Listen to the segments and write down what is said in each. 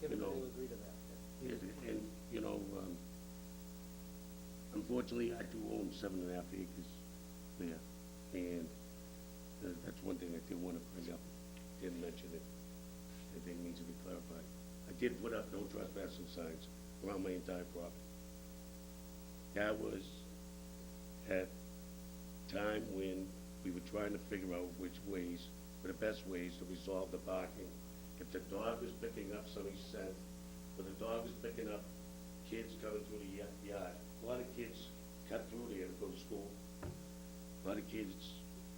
everybody will agree to that. and, you know, unfortunately, I do own 7.5 acres there, and that's one thing I did want to bring up, didn't mention it, I think needs to be clarified. I did put up no trespassing signs around my entire property. That was at time when we were trying to figure out which ways were the best ways to resolve the barking. If the dog was picking up somebody's scent, or the dog was picking up kids coming through the yard, a lot of kids cut through there to go to school. A lot of kids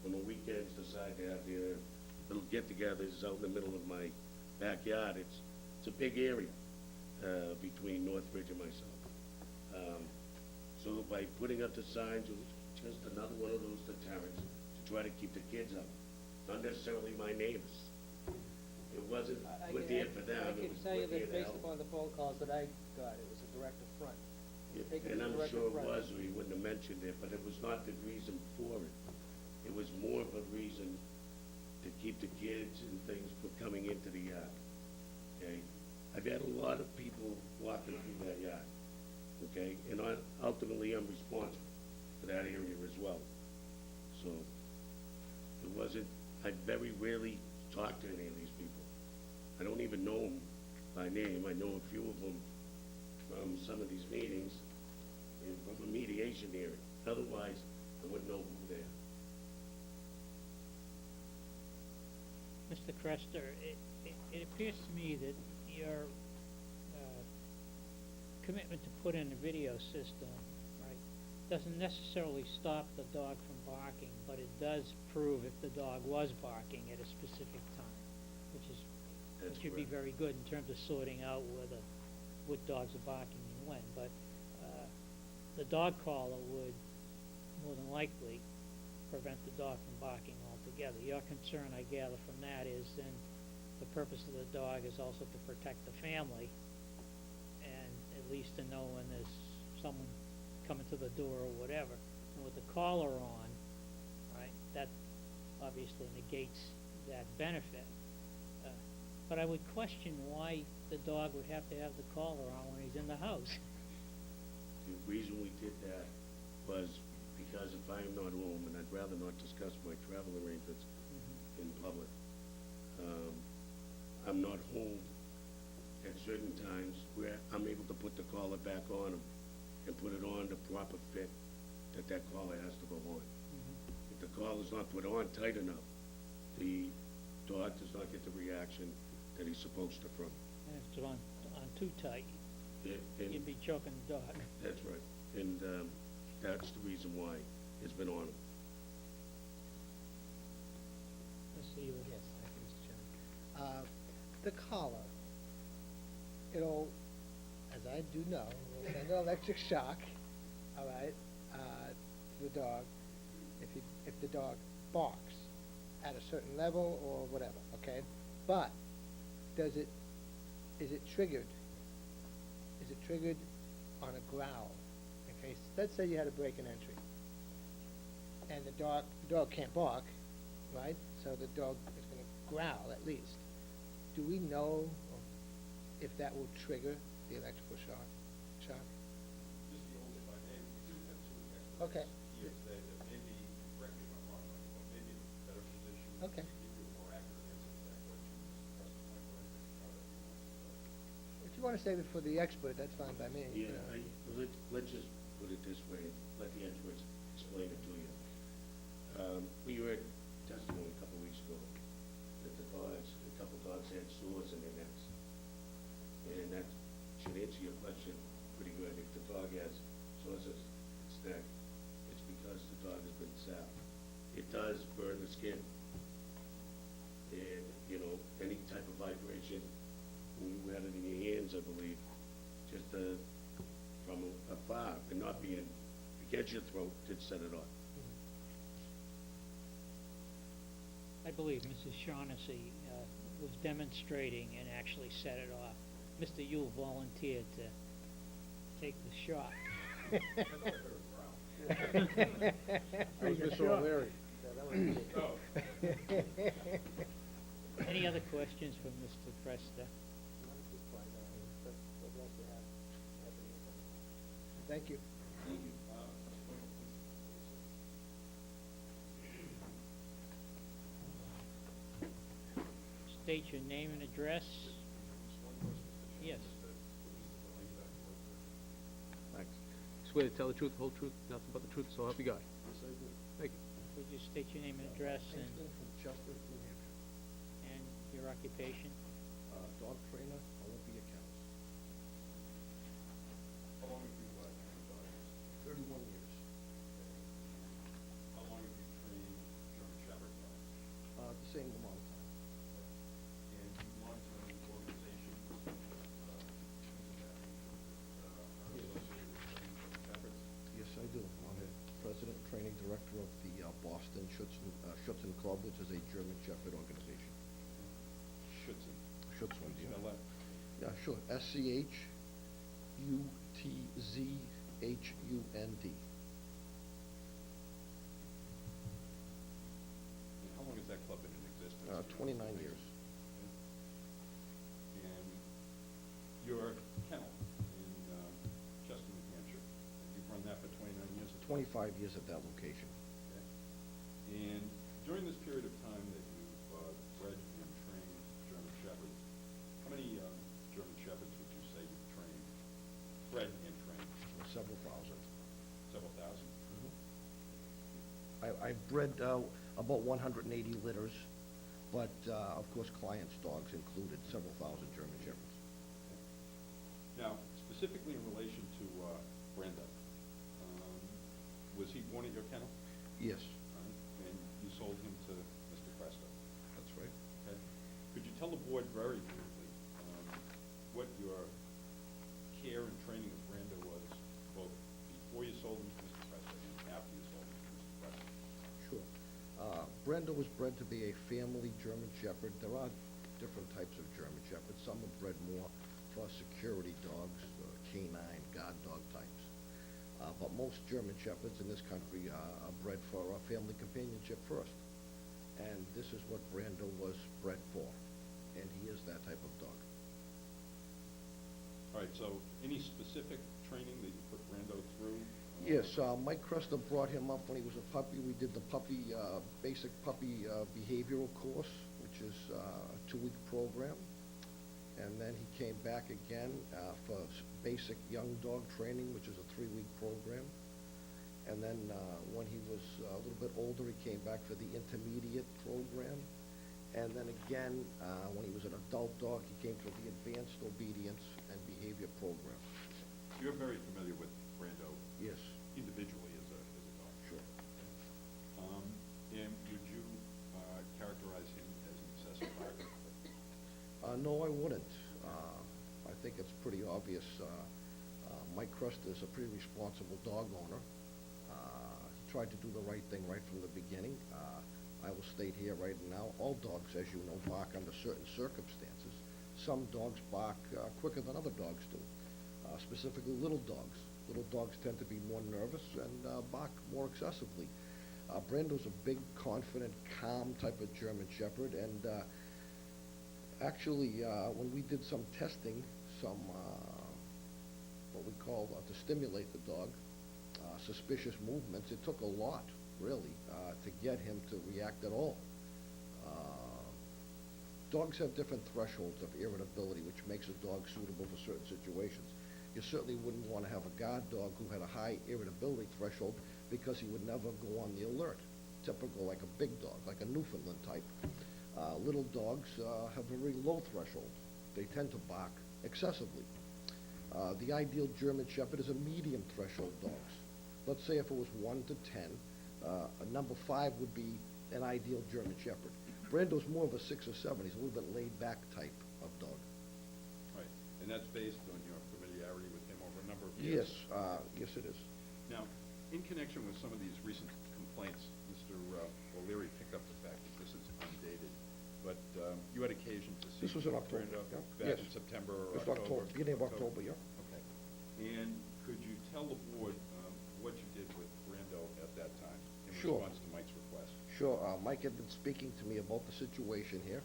on the weekends decide to have their little get-togethers out in the middle of my backyard. It's a big area between Northbridge and myself. So by putting up the signs, it was just another one of those deterrents to try to keep the kids out, not necessarily my neighbors. It wasn't put there for them. I can tell you that based upon the phone calls that I got, it was a direct affront. And I'm sure it was, or he wouldn't have mentioned it, but it was not the reason for it. It was more of a reason to keep the kids and things from coming into the yard, okay? I've had a lot of people walking through that yard, okay? And ultimately, I'm responsible for that area as well. So, it wasn't, I very rarely talk to any of these people. I don't even know them by name. I know a few of them from some of these meetings and from a mediation hearing. Otherwise, I wouldn't know who they are. Mr. Crester, it appears to me that your commitment to put in a video system, right, doesn't necessarily stop the dog from barking, but it does prove if the dog was barking at a specific time, which should be very good in terms of sorting out what dogs are barking and when. But the dog caller would more than likely prevent the dog from barking altogether. Your concern, I gather from that, is then the purpose of the dog is also to protect the family, and at least to know when there's someone coming to the door or whatever. And with the collar on, right, that obviously negates that benefit. But I would question why the dog would have to have the collar on when he's in the house. The reason we did that was because if I am not home, and I'd rather not discuss my travel arrangements in public, I'm not home at certain times where I'm able to put the collar back on him and put it on the proper fit that collar has to go on. If the collar's not put on tight enough, the dog does not get the reaction that he's supposed to from. And if it's on too tight, you'd be choking the dog. That's right, and that's the reason why it's been on him. Let's see what. Yes, thank you, Mr. Chairman. The collar, it'll, as I do know, will send an electric shock, all right, to the dog if the dog barks at a certain level or whatever, okay? But is it triggered? Is it triggered on a growl? Okay, let's say you had a break in entry, and the dog can't bark, right? So the dog is going to growl at least. Do we know if that will trigger the electrical shock? Just the old, if I may, we do have two experts Okay. here today that may be, correct me if I'm wrong, but maybe in a better position Okay. to give you a more accurate answer to that question. Mr. President, my correct, however you want to. If you want to save it for the expert, that's fine by me. Yeah, let's just put it this way, let the experts explain it to you. We heard testimony a couple weeks ago that a couple dogs had sores in their necks. And that should answer your question pretty good. If the dog has sores in its neck, it's because the dog has been sapped. It does burn the skin. And, you know, any type of vibration, when you had it in your hands, I believe, just from afar and not being against your throat, did set it off. I believe Mrs. Shaughnessy was demonstrating and actually set it off. Mr. Yule volunteered to take the shot. That's what I heard growl. That was Mr. O'Leary. Any other questions for Mr. Presta? One quick point, blessed to have Anthony in front of us. Thank you. Thank you. State your name and address. Yes. Thanks. Swear to tell the truth, the whole truth, nothing but the truth, so help you God. Yes, I do. Thank you. Would you state your name and address Kingston from Chester, New Hampshire. and your occupation? Dog trainer, Olympia Kennels. How long have you trained dogs? 31 years. How long have you trained German Shepherd dogs? The same amount of time. And you belong to an organization are associated with training German Shepherds? Yes, I do. I'm the president and training director of the Boston Schutzen Club, which is a German Shepherd organization. Schutzen. Schutzen, yeah. Spell that? Yeah, sure. SCHUTZHUND. And how long has that club been in existence? 29 years. And your kennel in Chester, New Hampshire, you've run that for 29 years? 25 years at that location. Okay. And during this period of time that you've bred and trained German Shepherds, how many German Shepherds would you say you've trained, bred and trained? Several thousand. Several thousand? I've bred about 180 litters, but of course clients' dogs included several thousand German Shepherds. Now, specifically in relation to Brando, was he born at your kennel? Yes, And you sold him to Mr. Presto? that's right. Okay. Could you tell the board very briefly what your care and training of Brando was, both before you sold him to Mr. Presto and after you sold him to Mr. Presto? Sure. Brando was bred to be a family German Shepherd. There are different types of German Shepherds. Some are bred more for security dogs, canine, guard dog types. But most German Shepherds in this country are bred for family companionship first. And this is what Brando was bred for. And he is that type of dog. All right, so any specific training that you put Brando through? Yes, Mike Cresta brought him up when he was a puppy. We did the basic puppy behavioral course, which is a 2-week program. And then he came back again for basic young dog training, which is a 3-week program. And then when he was a little bit older, he came back for the intermediate program. And then again, when he was an adult dog, he came for the advanced obedience and behavior program. You're very familiar with Brando Yes, individually as a dog. sure. And would you characterize him as an excessive barker? No, I wouldn't. I think it's pretty obvious. Mike Cresta is a pretty responsible dog owner. He tried to do the right thing right from the beginning. I will state here right now, all dogs, as you know, bark under certain circumstances. Some dogs bark quicker than other dogs do, specifically little dogs. Little dogs tend to be more nervous and bark more excessively. Brando's a big, confident, calm type of German Shepherd, and actually, when we did some testing, what we call to stimulate the dog, suspicious movements, it took a lot, really, to get him to react at all. Dogs have different thresholds of irritability, which makes a dog suitable for certain situations. You certainly wouldn't want to have a guard dog who had a high irritability threshold because he would never go on the alert. Typical, like a big dog, like a Newfoundland type. Little dogs have a very low threshold. They tend to bark excessively. The ideal German Shepherd is a medium threshold dogs. Let's say if it was 1 to 10, a number 5 would be an ideal German Shepherd. Brando's more of a 6 or 7. He's a little bit laid-back type of dog. Right, and that's based on your familiarity with him over a number of years? Yes, yes it is. Now, in connection with some of these recent complaints, Mr. O'Leary picked up the fact that this is undated, but you had occasion to see... This was in October, Brando yeah. back Yes. in September or Just October? beginning of October, yeah. Okay. And could you tell the board what you did with Brando at that time in Sure. response to Mike's request? Sure, Mike had been speaking to me about the situation here,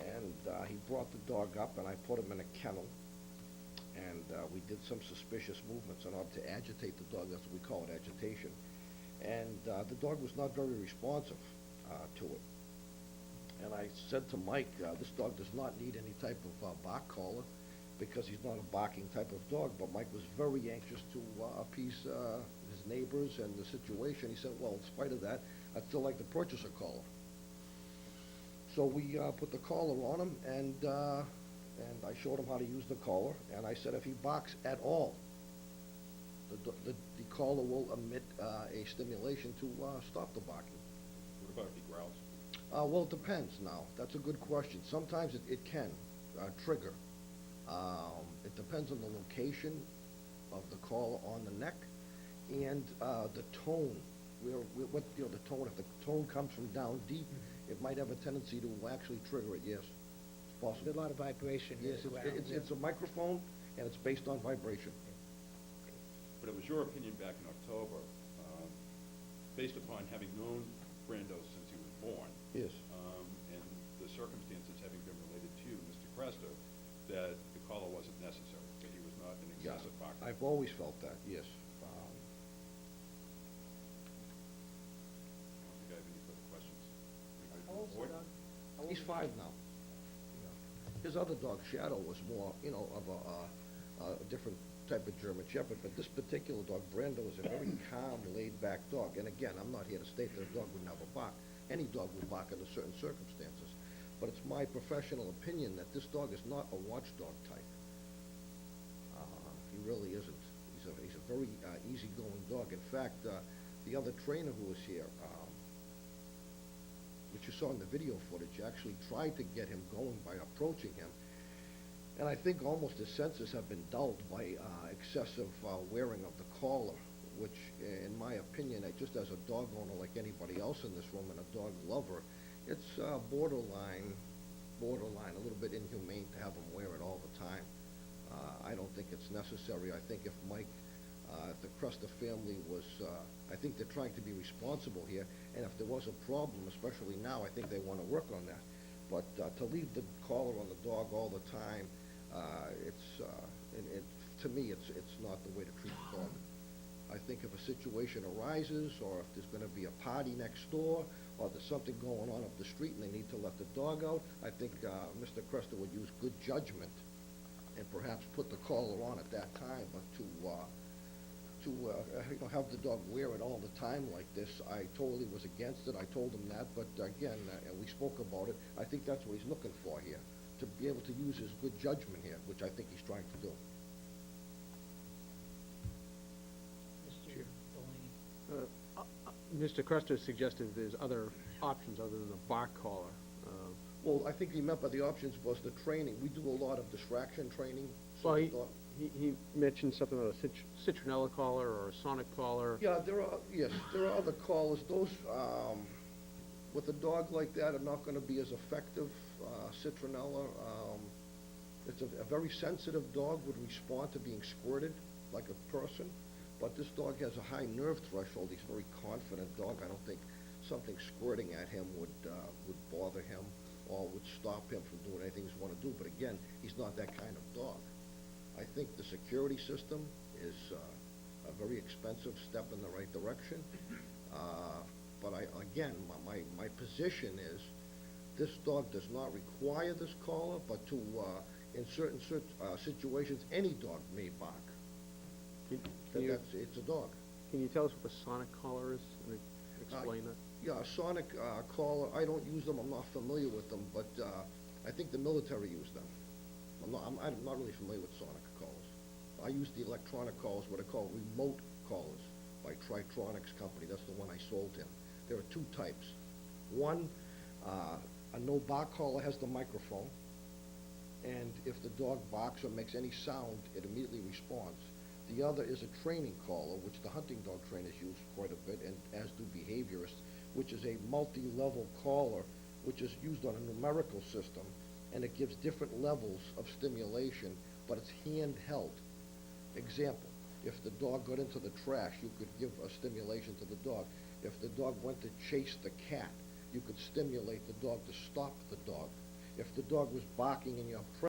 and he brought the dog up, and I put him in a kennel. and we did some suspicious movements in order to agitate the dog. That's what we call it, agitation. And the dog was not very responsive to it. And I said to Mike, this dog does not need any type of bark collar because he's not a barking type of dog. But Mike was very anxious to appease his neighbors and the situation. He said, well, in spite of that, I'd still like to purchase a collar. So we put the collar on him, and I showed him how to use the collar. And I said, if he barks at all, the collar will emit a stimulation to stop the barking. What about if he growls? Well, it depends now. That's a good question. Sometimes it can trigger. It depends on the location of the collar on the neck and the tone. What the tone, if the tone comes from down deep, it might have a tendency to actually trigger it, yes. It's possible. There's a lot of vibration Yes, as well. it's a microphone, and it's based on vibration. But it was your opinion back in October, based upon having known Brando since he was born, Yes. and the circumstances having been related to you, Mr. Cresta, that the collar wasn't necessary, that he was not an Yeah, excessive barker. I've always felt that, yes. I don't think I have any further questions. Anybody How from old's the board? the dog? How old He's is 5 now. His other dog, Shadow, was more, of a different type of German Shepherd, but this particular dog, Brando, is a very calm, laid-back dog. And again, I'm not here to state that a dog would never bark. Any dog will bark under certain circumstances. But it's my professional opinion that this dog is not a watchdog type. He really isn't. He's a very easygoing dog. In fact, the other trainer who was here, which you saw in the video footage, actually tried to get him going by approaching him. And I think almost his senses have been dulled by excessive wearing of the collar, which, in my opinion, just as a dog owner like anybody else in this room and a dog lover, it's borderline, a little bit inhumane to have him wear it all the time. I don't think it's necessary. I think if Mike, if the Cresta family was, I think they're trying to be responsible here, and if there was a problem, especially now, I think they want to work on that. But to leave the collar on the dog all the time, to me, it's not the way to treat the dog. I think if a situation arises, or if there's going to be a party next door, or there's something going on up the street and they need to let the dog out, I think Mr. Cresta would use good judgment and perhaps put the collar on at that time. But to have the dog wear it all the time like this, I totally was against it. I told him that, but again, and we spoke about it, I think that's what he's looking for here, to be able to use his good judgment here, which I think he's trying to do. Mr. Delaney? Mr. Cresta suggested there's other options other than the bark collar. Well, I think he meant by the options was the training. We do a lot of distraction training. So Well, the dog- he mentioned something about a citronella collar or a sonic collar. Yeah, there are other collars. Those, with a dog like that, are not gonna be as effective. Citronella, it's a very sensitive dog, would respond to being squirted like a person, but this dog has a high nerve threshold. He's a very confident dog. I don't think something squirting at him would bother him or would stop him from doing anything he's wanna do. But again, he's not that kind of dog. I think the security system is a very expensive step in the right direction. But my position is, this dog does not require this collar, but in certain situations, any dog may bark. It's a dog. Can you tell us what the sonic collar is and explain that? Yeah, a sonic collar, I don't use them, I'm not familiar with them, but I think the military use them. I'm not really familiar with sonic collars. I use the electronic collars, what are called remote collars, by Tritronics company. That's the one I sold him. There are 2 types. One, a no-bark collar has the microphone, and if the dog barks or makes any sound, it immediately responds. The other is a training collar, which the hunting dog trainers use quite a bit, and as do behaviorists, which is a multi-level collar, which is used on a numerical system, and it gives different levels of stimulation, but it's handheld. Example, if the dog got into the trash, you could give a stimulation to the dog. If the dog went to chase the cat, you could stimulate the dog to stop the dog. If the dog was barking in your presence,